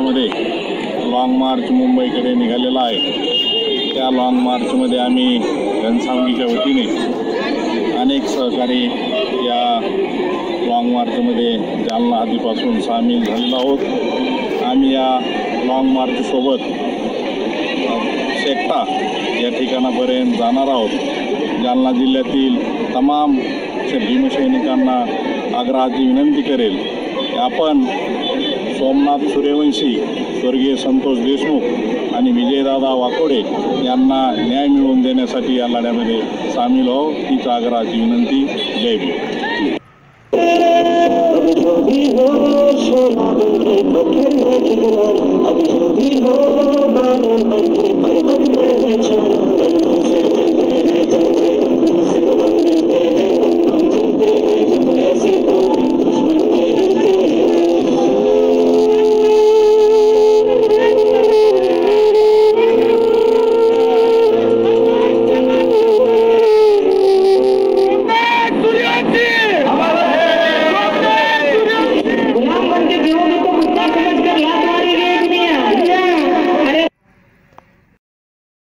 दिवसामध्ये long march मुंबईकडे निघालेला आहे। त्या लाँग मार्चमध्ये आम्ही घनसावंगीच्या वतीने अनेक सहकारी या लाँग मार्चमध्ये जालना हद्दीपासून सामील झालेलो आहोत। आम्ही या लाँग मार्चसोबत शेकटा या ठिकाणापर्यंत जाणार आहोत। जालना जिल्ह्यातील तमाम भीमसैनिकांना आग्रहाची विनंती करेल की आपण सोमनाथ सूर्यवंशी, स्वर्गीय संतोष देशमुख आणि विजयदादा वाकोडे यांना न्याय मिळवून देण्यासाठी या लढ्यामध्ये सामील हो, हीच आग्रहाची विनंती। जय भीम।